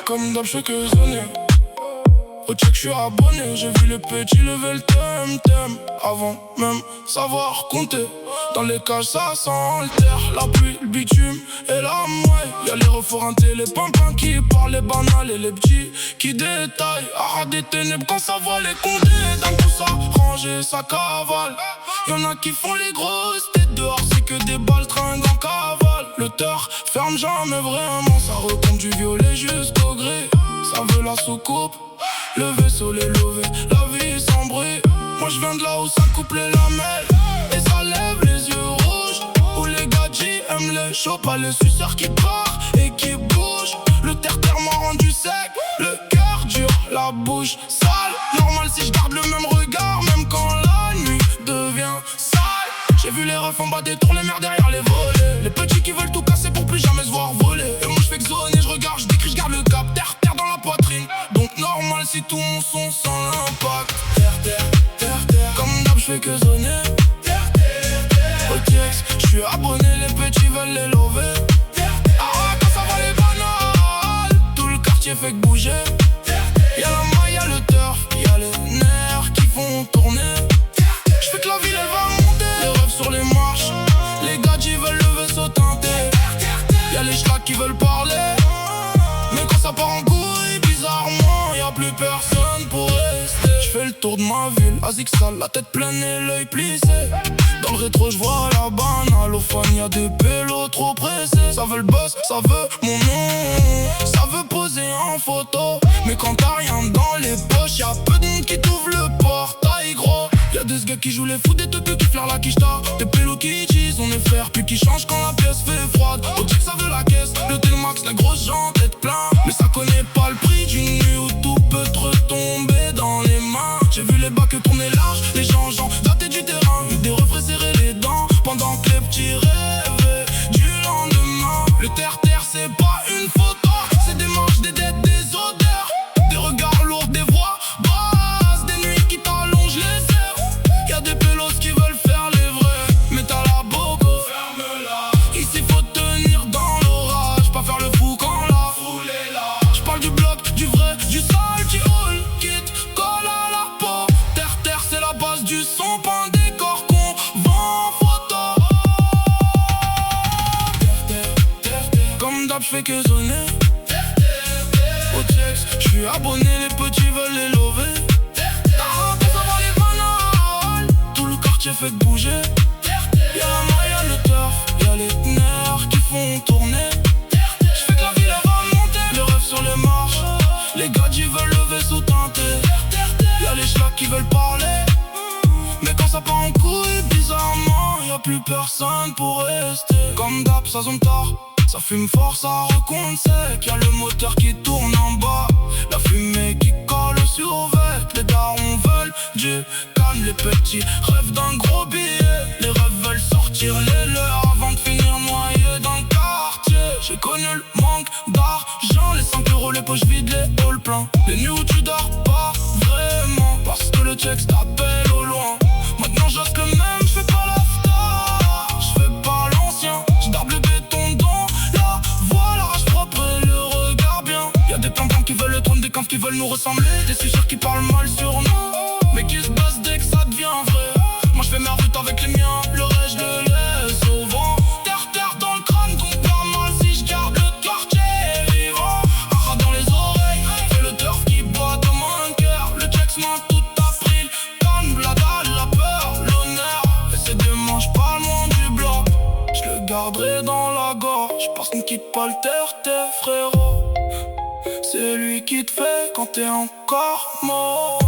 Comme d'hab, je fais que sonner. Au check, je suis abonné. J'ai vu les petits lever le thème avant même savoir compter. Dans les cages, ça sent le terre. La pluie, le bitume et la mouille. Y'a les reforintés, les pimpins qui parlent, les banals et les petits qui détaillent. Arrête des ténèbres quand ça va les compter. Dans tout ça, ranger sa cavale. Y'en a qui font les grosses têtes dehors, c'est que des balles tringuent en cavale. Le terre ferme jamais vraiment, ça recompte du violet jusqu'au gris. Ça veut la soucoupe, le vaisseau les levé, la vie sans bruit. Moi je viens de là où ça coupe les lamelles et ça lève les yeux rouges. Où les gadgets aiment les chauds, pas les suceurs qui partent et qui bougent. Le terre-terre m'a rendu sec, le cœur dur, la bouche sale. Normal si je garde le même regard, même quand la nuit devient sale. J'ai vu les refs en bas des tours, les mères derrière les volets. Les petits qui veulent tout casser pour plus jamais se voir voler. Et moi je fais que zoner, je regarde, je décris, je garde le cap. Terre, terre dans la poitrine, donc normal si tout mon son sent l'impact. Terre, terre, terre, terre, comme d'hab je fais que zoner. Terre, terre, terre, au texte, je suis abonné, les petits veulent les lever. Ah quand ça va les banales, tout le quartier fait que bouger. Y'a la maille, y'a le turf, y'a les nerfs qui font tourner. Je fais que la ville elle va monter. Les rêves sur les marches, les gadgets veulent le vaisseau teinté. Y'a les schlacs qui veulent parler, mais quand ça part en couille, bizarrement y'a plus personne pour rester. Je fais le tour de ma ville, Azik sale, la tête pleine et l'œil plissé. Dans le rétro je vois la banale, au fun y'a des pélos trop pressés. Ça veut le boss, ça veut mon nom, ça veut poser en photo. Mais quand t'as rien dans les poches, y'a peu de monde qui t'ouvre le portail gros. Y'a des gars qui jouent les fous, des teufs qui flairent la quicheta. Des pélos qui utilisent, on est frères, puis qui changent quand la pièce fait froide. Au check ça veut la caisse, le Telmax, la grosse jante est plein. Mais ça connaît pas le prix d'une nuit où tout peut te retomber dans les mains. J'ai vu les bacs tourner large, les gens datés du terrain. Vu des refrains serrer les dents, pendant que les petits rêvaient du lendemain. Le terre-terre c'est pas une photo, c'est des manches, des dettes, des odeurs. Des regards lourds, des voix basses, des nuits qui t'allongent les heures. Y'a des pélos qui veulent faire les vrais, mais t'as la bogo, ferme-la. Ici faut tenir dans l'orage, pas faire le fou quand la foule est là. J'parle du bloc, du vrai, du sale qui roule, quitte, colle à la peau. Terre-terre c'est la base du son, pas un décor qu'on vend en photo. Comme d'hab j'fais que zoner. Au checks, j'suis abonné, les petits veulent les lever. Ah, quand ça va les banales, tout le quartier fait que bouger. Y'a la maille, y'a le turf, y'a les nerfs qui font tourner. J'fais que la ville elle va monter, les rêves sur les marches, les gadgets veulent le vaisseau teinté. Y'a les schlacs qui veulent parler, mais quand ça part en couille, bizarrement y'a plus personne pour rester. Comme d'hab, ça zone tard, ça fume fort, ça recompte sec. Y'a le moteur qui tourne en bas, la fumée qui colle sur vêt. Les darons veulent du calme, les petits rêvent d'un gros billet. Les rêves veulent sortir les leurs avant de finir noyés dans le quartier. J'ai connu le manque d'argent, les 5 euros, les poches vides, les halls pleins. Les nuits où tu dors pas vraiment, parce que le check t'appelle au loin. Maintenant j'ose que même, j'fais pas l'after, j'fais pas l'ancien. J'darbe le béton dans la voie, la rage propre et le regard bien. Y'a des plans qui veulent le trône, des camps qui veulent nous ressembler. Des suceurs qui parlent mal sur nous, mais qui se bassent dès que ça devient vrai. Moi j'fais ma route avec les miens, le reste je le laisse au vent. Terre-terre dans le crâne, qu'on perd mal si j'garde le quartier vivant. Ara dans les oreilles, fais le turf qui boit comme un cœur. Le checks m'a tout appris, le calme, la dalle, la peur, l'honneur. Et c'est demain, j'parle moins du bloc, j'le garderai dans la gorge. Parce qu'on quitte pas le terre-terre frérot, c'est lui qui te fait quand t'es encore mort.